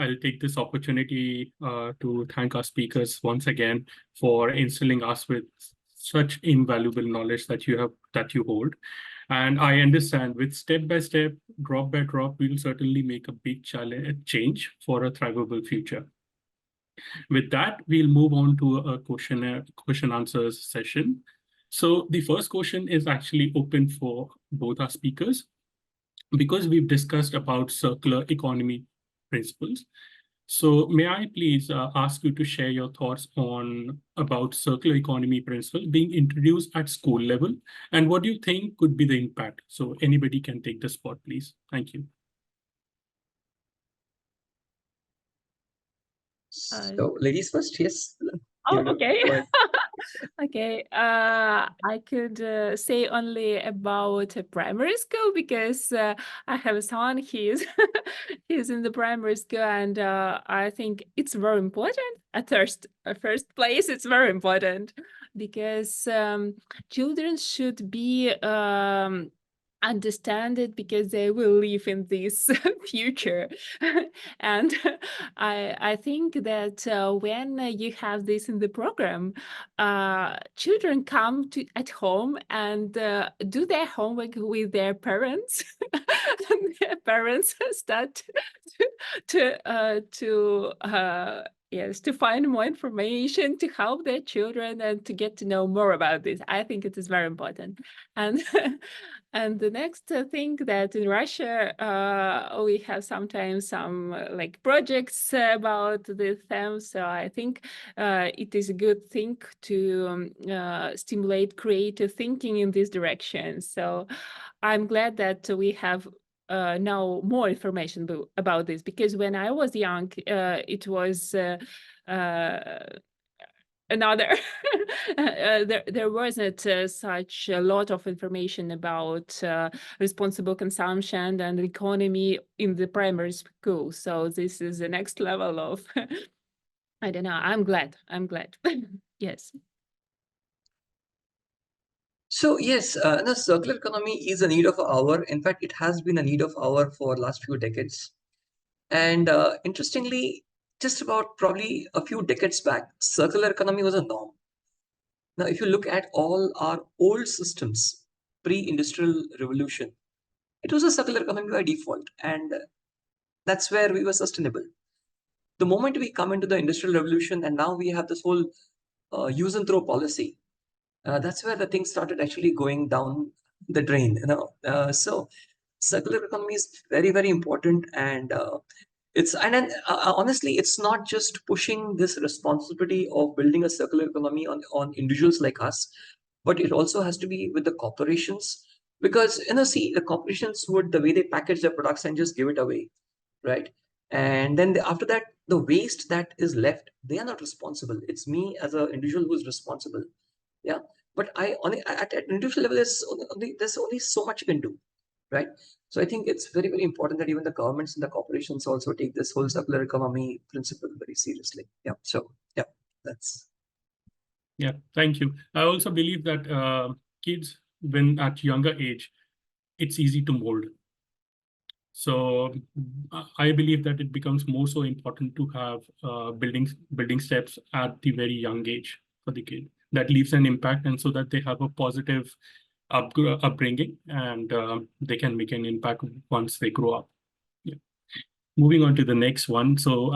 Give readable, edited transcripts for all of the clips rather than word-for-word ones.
I'll take this opportunity to thank our speakers once again for instilling us with such invaluable knowledge that you hold. And I understand with step by step, drop by drop, we'll certainly make a big change for a thrivable future. With that, we'll move on to a question answers session. So the first question is actually open for both our speakers. Because we've discussed about circular economy principles, so may I please ask you to share your thoughts about circular economy principles being introduced at school level, and what do you think could be the impact? So anybody can take the spot, please. Thank you. So ladies first, yes. Oh, okay. Okay, I could say only about primary school because I have a son. He's he's in the primary school, and I think it's very important. At first place, it's very important because children should be understand it because they will live in this future. And I think that when you have this in the program, children come to at home and do their homework with their parents. And their parents start to find more information to help their children and to get to know more about this. I think it is very important. And and the next thing that in Russia, we have sometimes some like projects about this theme. So I think it is a good thing to stimulate creative thinking in this direction. So I'm glad that we have now more information about this, because when I was young, it was another there wasn't such a lot of information about responsible consumption and economy in the primary school. So this is the next level of I don't know. I'm glad. Yes. So yes, the circular economy is a need of our hour. In fact, it has been a need of our for last few decades. And interestingly, just about probably a few decades back, circular economy was a norm. Now, if you look at all our old systems, pre-industrial revolution, it was a circular economy by default, and that's where we were sustainable. The moment we come into the industrial revolution, and now we have this whole use and throw policy, that's where the things started actually going down the drain. So circular economy is very, very important, and honestly, it's not just pushing this responsibility of building a circular economy on individuals like us, but it also has to be with the corporations, because see, the corporations would, the way they package their products and just give it away, right? And then after that, the waste that is left, they are not responsible. It's me as an individual who is responsible. Yeah, but at an individual level, there's only so much you can do, right? So I think it's very, very important that even the governments and the corporations also take this whole circular economy principle very seriously. Yeah. So yeah, that's. Yeah, thank you. I also believe that kids, when at younger age, it's easy to mold. So I believe that it becomes more so important to have building steps at the very young age for the kid that leaves an impact, and so that they have a positive upbringing, and they can make an impact once they grow up. Yeah. Moving on to the next one. So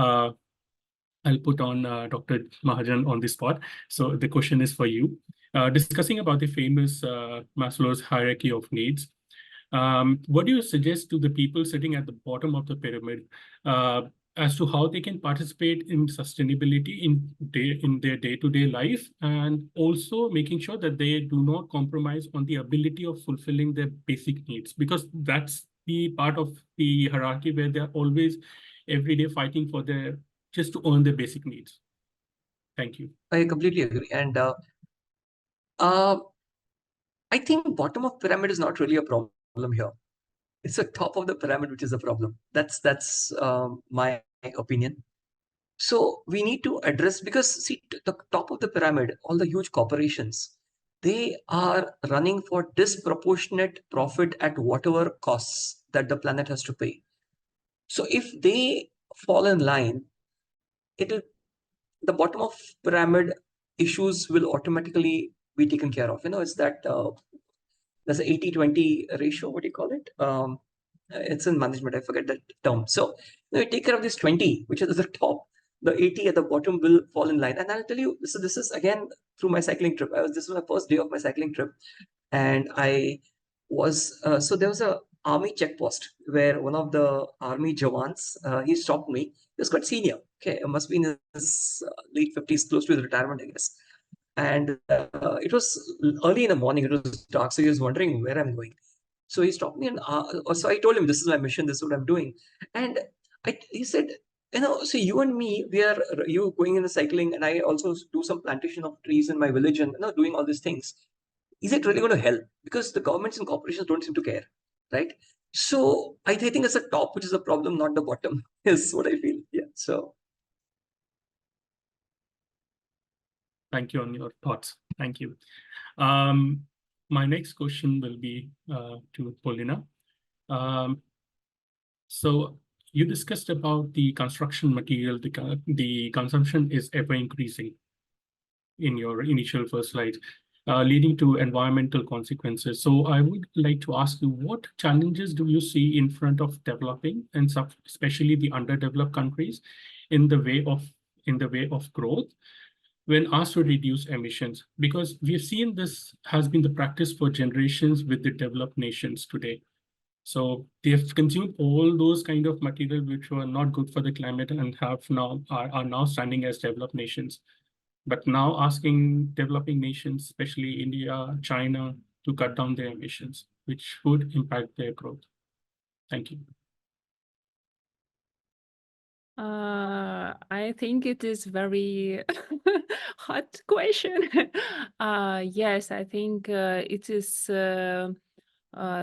I'll put on Dr. Mahajan on the spot. So the question is for you. Discussing about the famous Maslow's hierarchy of needs, what do you suggest to the people sitting at the bottom of the pyramid as to how they can participate in sustainability in their day-to-day life, and also making sure that they do not compromise on the ability of fulfilling their basic needs, because that's the part of the hierarchy where they're always every day fighting for just to earn their basic needs. Thank you. I completely agree. And I think bottom of pyramid is not really a problem here. It's the top of the pyramid which is a problem. That's my opinion. So we need to address, because see, the top of the pyramid, all the huge corporations, they are running for disproportionate profit at whatever costs that the planet has to pay. So if they fall in line, the bottom of pyramid issues will automatically be taken care of. It's that there's an 80-20 ratio. What do you call it? It's in management. I forget that term. So you take care of this 20, which is at the top. The 80 at the bottom will fall in line. And I'll tell you, so this is again through my cycling trip. This was my first day of my cycling trip, and I was so there was a army checkpost where one of the army jawans, he stopped me. He was quite senior. Okay, it must be in his late 50s, close to his retirement, I guess. And it was early in the morning. It was dark, so he was wondering where I'm going. So he stopped me, and so I told him, "This is my mission. This is what I'm doing." And he said, so you and me, you going in the cycling, and I also do some plantation of trees in my village, and doing all these things. Is it really going to help? Because the governments and corporations don't seem to care, right? So I think it's the top which is the problem, not the bottom, is what I feel. Yeah. So. Thank you on your thoughts. Thank you. My next question will be to Polina. So you discussed about the construction material, the consumption is ever increasing in your initial first slide, leading to environmental consequences. So I would like to ask you, what challenges do you see in front of developing and especially the underdeveloped countries in the way of growth when asked to reduce emissions? Because we've seen this has been the practice for generations with the developed nations today. So they have consumed all those kind of material which were not good for the climate and are now standing as developed nations. But now asking developing nations, especially India, China, to cut down their emissions, which would impact their growth. Thank you. I think it is very hot question. Yes, I think it is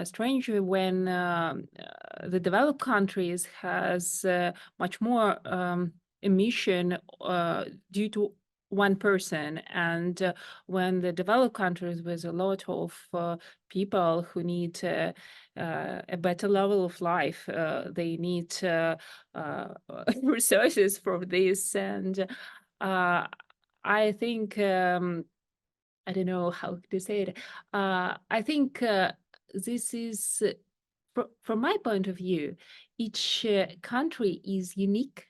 strange when the developed countries has much more emission due to one person, and when the developed countries with a lot of people who need a better level of life, they need resources for this, and I think I don't know how to say it. I think this is, from my point of view, each country is unique.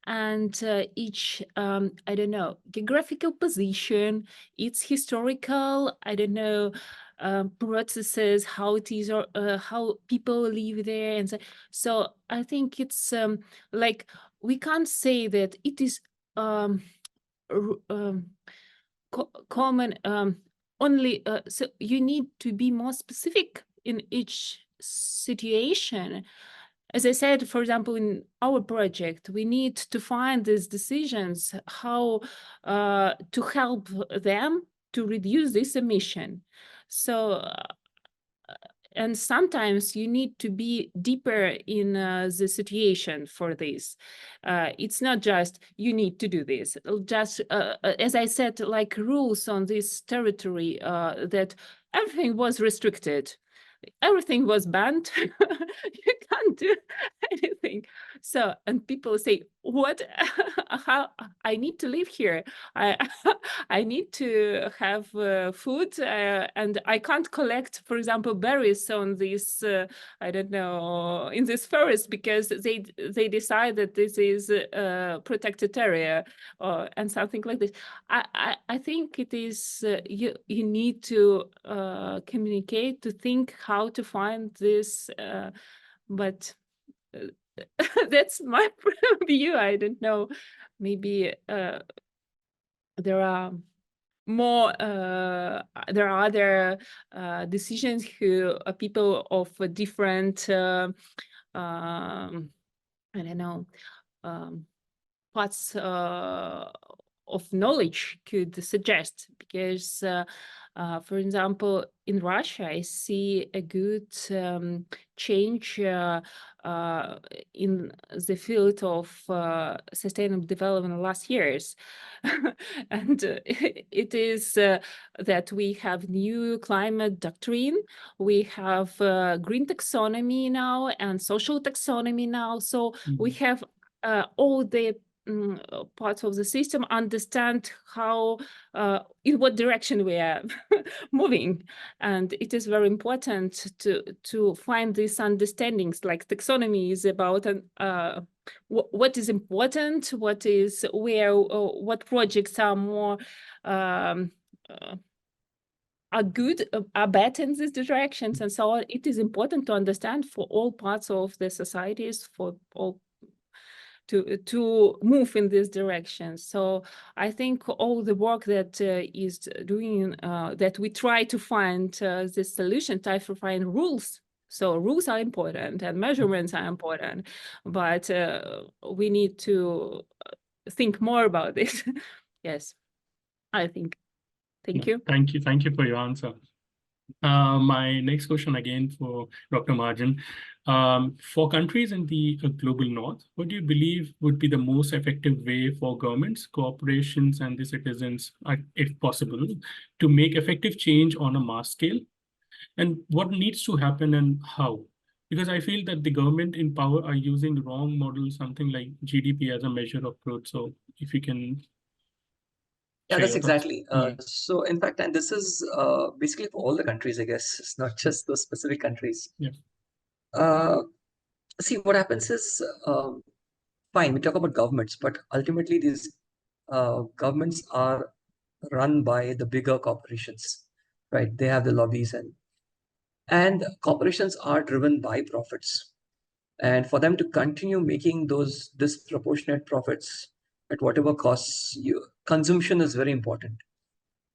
And each, I don't know, geographical position, its historical, I don't know, processes, how it is, or how people live there. And so I think it's like, we can't say that it is common only, so you need to be more specific in each situation. As I said, for example, in our project, we need to find these decisions, how to help them to reduce this emission. So, and sometimes you need to be deeper in the situation for this. It's not just you need to do this. Just as I said, like rules on this territory, that everything was restricted. Everything was banned. You can't do anything. So, and people say, what, how, I need to live here. I need to have food, and I can't collect, for example, berries on this, I don't know, in this forest, because they decide that this is a protected area, and something like this. I think it is, you need to communicate, to think how to find this, but that's my view. I don't know, maybe there are more, there are other decisions who people of a different, I don't know, parts of knowledge could suggest, because for example, in Russia, I see a good change in the field of sustainable development in the last years. And it is that we have new climate doctrine, we have green taxonomy now and social taxonomy now. So we have all the parts of the system understand how, in what direction we are moving. And it is very important to find these understandings, like taxonomy is about what is important, what is where, what projects are more are good, are better in these directions, and so on. It is important to understand for all parts of the societies, for all to move in this direction. So I think all the work that is doing, that we try to find this solution, try to find rules. So rules are important and measurements are important, but we need to think more about it. Yes, I think. Thank you. Thank you. Thank you for your answer. My next question again for Dr. Mahajan. For countries in the global north, what do you believe would be the most effective way for governments, corporations, and the citizens, if possible, to make effective change on a mass scale? And what needs to happen and how? Because I feel that the government in power are using wrong models, something like GDP as a measure of growth. So if you can. Yeah, that's exactly. So in fact, and this is basically for all the countries, I guess. It's not just those specific countries. Yeah. See, what happens is, fine, we talk about governments, but ultimately these governments are run by the bigger corporations, right? They have the lobbies, and corporations are driven by profits. And for them to continue making those disproportionate profits at whatever costs, consumption is very important.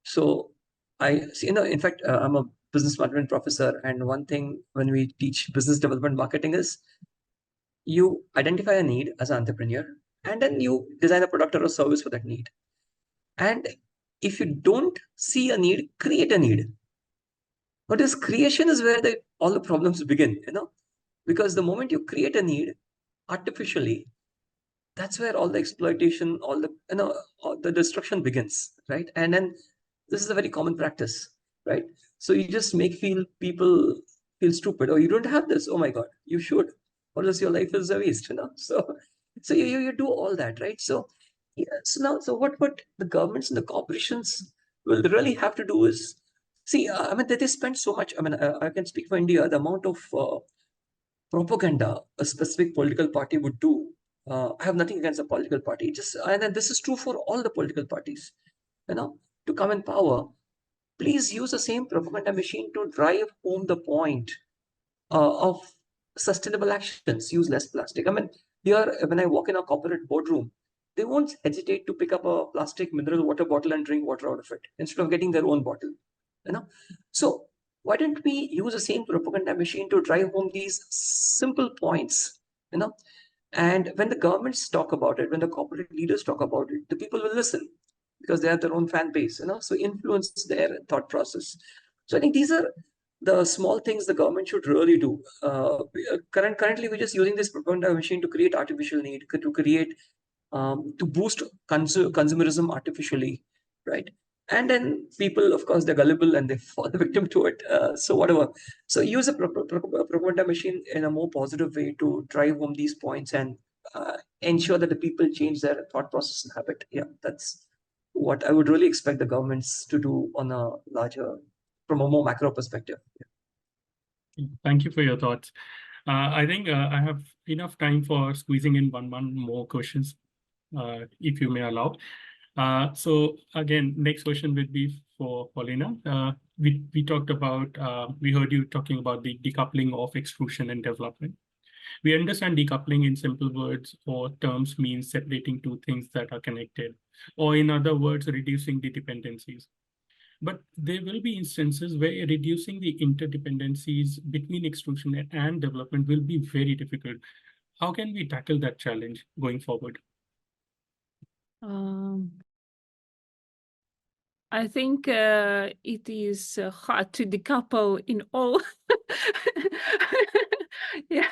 So I see, in fact, I'm a business management professor, and one thing when we teach business development marketing is you identify a need as an entrepreneur, and then you design a product or a service for that need. And if you don't see a need, create a need. But this creation is where all the problems begin, because the moment you create a need artificially, that's where all the exploitation, all the destruction begins, right? And then this is a very common practice, right? So you just make people feel stupid. Oh, you don't have this. Oh my God, you should, or else your life is a waste, So you do all that, right? So yeah, so what the governments and the corporations will really have to do is see. I mean, they spend so much. I mean, I can speak for India. The amount of propaganda a specific political party would do. I have nothing against a political party. And then this is true for all the political parties. To come in power, please use the same propaganda machine to drive home the point of sustainable actions. Use less plastic. I mean, here when I walk in a corporate boardroom, they won't hesitate to pick up a plastic mineral water bottle and drink water out of it instead of getting their own bottle. So why don't we use the same propaganda machine to drive home these simple points? And when the governments talk about it, when the corporate leaders talk about it, the people will listen because they have their own fan base, so influence their thought process. So I think these are the small things the government should really do. Currently, we're just using this propaganda machine to create artificial need, to boost consumerism artificially, right? And then people, of course, they're gullible and they fall victim to it. So whatever. So use a propaganda machine in a more positive way to drive home these points and ensure that the people change their thought process and habit. Yeah, that's what I would really expect the governments to do on a from a more macro perspective. Yeah. Thank you for your thoughts. I think I have enough time for squeezing in one more questions, if you may allow. So again, next question would be for Polina. We talked about, we heard you talking about the decoupling of extrusion and development. We understand decoupling in simple words or terms means separating two things that are connected, or in other words, reducing the dependencies. But there will be instances where reducing the interdependencies between extrusion and development will be very difficult. How can we tackle that challenge going forward? I think it is hard to decouple in all. Yeah,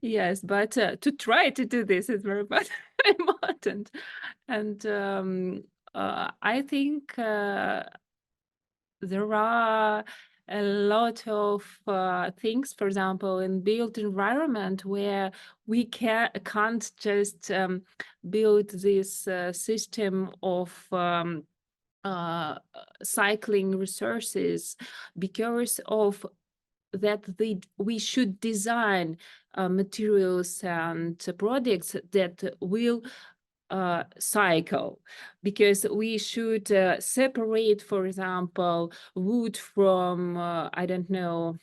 yes, but to try to do this is very important. And I think there are a lot of things, for example, in built environment where we can't just build this system of cycling resources because of that we should design materials and products that will cycle, because we should separate, for example, wood from I don't know,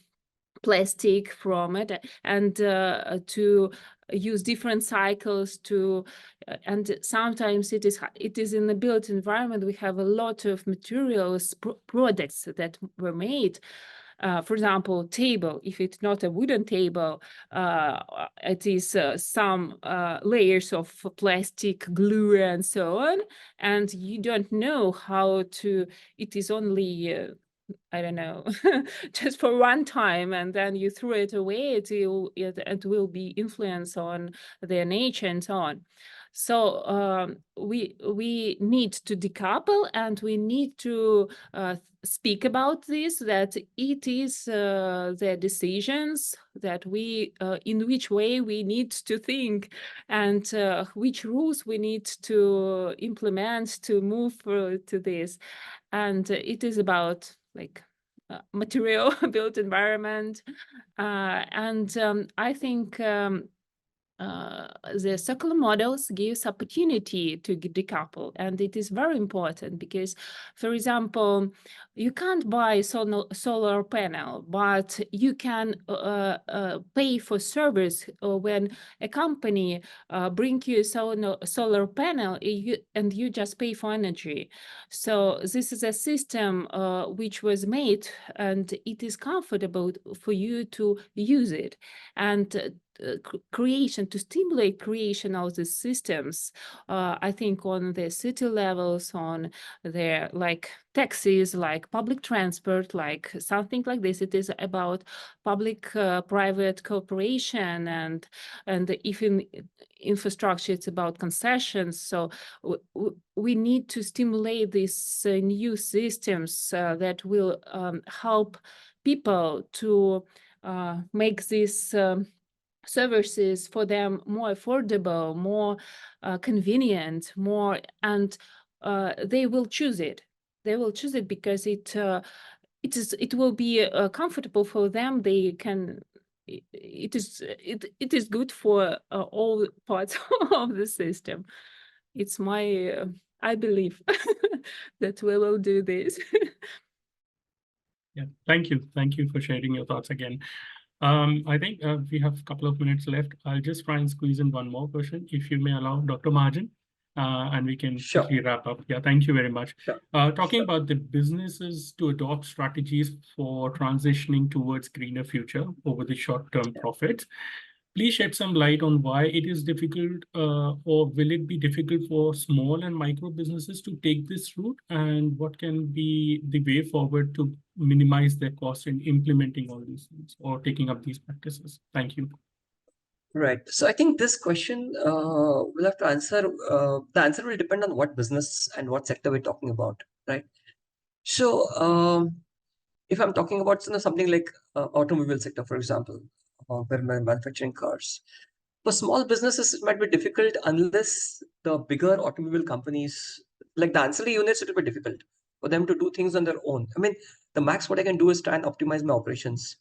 plastic from it, and to use different cycles to and sometimes it is in the built environment we have a lot of materials products that were made. For example, table, if it's not a wooden table, it is some layers of plastic, glue, and so on. And you don't know how to, it is only, I don't know, just for one time, and then you throw it away, it will be influence on their nature and so on. So we need to decouple, and we need to speak about this, that it is the decisions that we, in which way we need to think, and which rules we need to implement to move to this. And it is about like material built environment. And I think the circular models gives opportunity to decouple, and it is very important because, for example, you can't buy solar panel, but you can pay for service when a company bring you a solar panel, and you just pay for energy. So this is a system which was made, and it is comfortable for you to use it. And creation, to stimulate creation of the systems, I think on the city levels, on their like taxis, like public transport, like something like this. It is about public-private cooperation, and if in infrastructure, it's about concessions. So we need to stimulate these new systems that will help people to make this services for them more affordable, more convenient, more, and they will choose it. They will choose it because it will be comfortable for them. They can. It is good for all parts of the system. It's my I believe that we will do this. Yeah, thank you for sharing your thoughts again. I think we have a couple of minutes left. I'll just try and squeeze in one more question, if you may allow, Dr. Mahajan, and we can Sure. quickly wrap up. Yeah, thank you very much. Sure. Talking about the businesses to adopt strategies for transitioning towards greener future over the short-term profits, please shed some light on why it is difficult, or will it be difficult for small and micro businesses to take this route, and what can be the way forward to minimize their cost in implementing all these things or taking up these practices? Thank you. Right. So I think this question we'll have to answer. The answer will depend on what business and what sector we're talking about, right? So if I'm talking about something like automobile sector, for example, where manufacturing cars, for small businesses it might be difficult unless the bigger automobile companies, like the ancillary units, it will be difficult for them to do things on their own. I mean, the max what I can do is try and optimize my operations.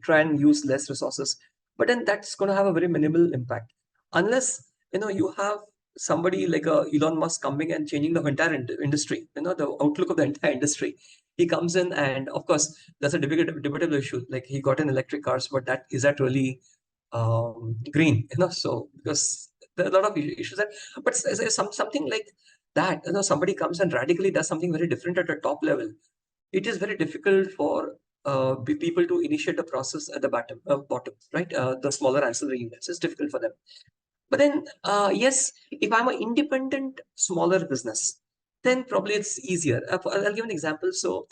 Try and use less resources, but then that's going to have a very minimal impact unless you have somebody like Elon Musk coming and changing the entire industry, the outlook of the entire industry. He comes in, and of course that's a debatable issue. Like, he got in electric cars, but is that really green? So because there are a lot of issues there. But something like that, somebody comes and radically does something very different at a top level. It is very difficult for people to initiate the process at the bottom, right? The smaller ancillary units, it's difficult for them. But then, yes, if I'm an independent, smaller business, then probably it's easier. I'll give an example. So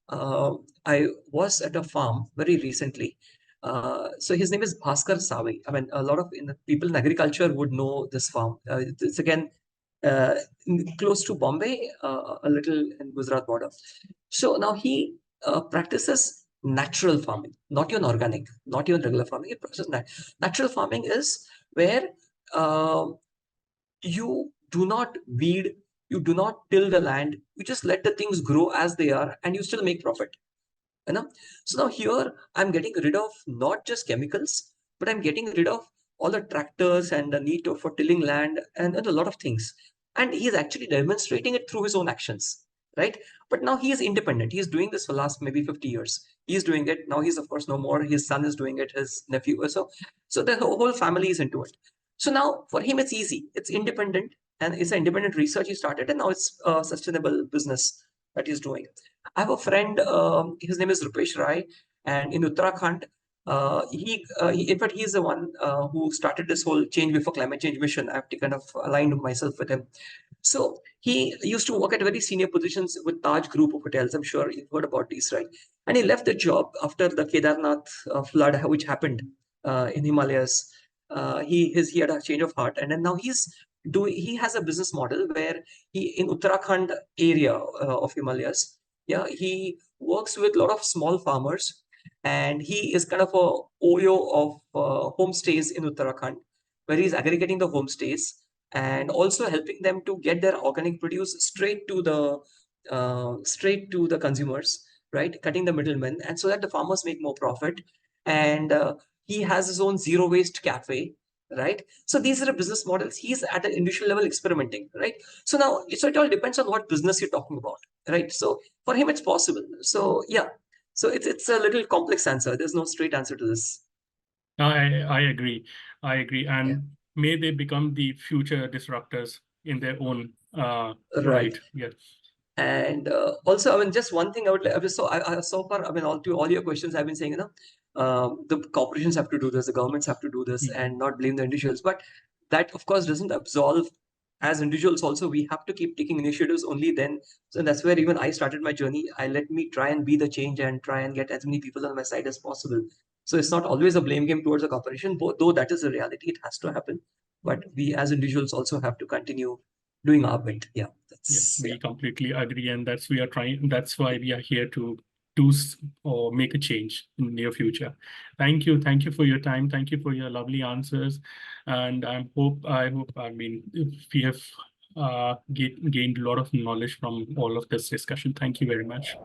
I was at a farm very recently. So his name is Bhaskar Savi. I mean, a lot of people in agriculture would know this farm. It's again close to Bombay, a little in Gujarat border. So now he practices natural farming, not even organic, not even regular farming. He practices natural farming is where you do not weed, you do not till the land, you just let the things grow as they are, and you still make profit. You know? So now here I'm getting rid of not just chemicals, but I'm getting rid of all the tractors and the need for tilling land and a lot of things. And he's actually demonstrating it through his own actions, right? But now he is independent. He's doing this for last maybe 50 years. He's doing it. Now he's of course no more. His son is doing it, his nephew. So the whole family is into it. So now for him, it's easy. It's independent and it's an independent research he started, and now it's a sustainable business that he's doing. I have a friend, his name is Rupesh Rai, and in Uttarakhand, in fact, he's the one who started this whole Change Before Climate Change mission. I have to kind of align myself with him. So he used to work at very senior positions with Taj Group of Hotels. I'm sure you've heard about these, right? And he left the job after the Kedarnath flood, which happened in Himalayas. He had a change of heart, and then now he has a business model where he in Uttarakhand area of Himalayas. Yeah, he works with a lot of small farmers, and he is kind of a OYO of homestays in Uttarakhand, where he's aggregating the homestays and also helping them to get their organic produce straight to the consumers, right? Cutting the middlemen, and so that the farmers make more profit. And he has his own zero waste cafe, right? So these are the business models. He's at an individual level experimenting, right? So now, so it all depends on what business you're talking about, right? So for him, it's possible. So yeah, so it's a little complex answer. There's no straight answer to this. I agree. I agree. And Yeah. may they become the future disruptors in their own Right. Yeah. And also, I mean, just one thing I would like, so far, I mean, all your questions I've been saying, the corporations have to do this, the governments have to do this, and not blame the individuals. But that, of course, doesn't absolve as individuals. Also, we have to keep taking initiatives only then. So that's where even I started my journey. Let me try and be the change and try and get as many people on my side as possible. So it's not always a blame game towards a corporation, though that is a reality. It has to happen. But we as individuals also have to continue doing our bit. Yeah, we completely agree, and that's why we are here to do or make a change in the near future. Thank you for your time. Thank you for your lovely answers, and I hope I mean we have gained a lot of knowledge from all of this discussion. Thank you very much.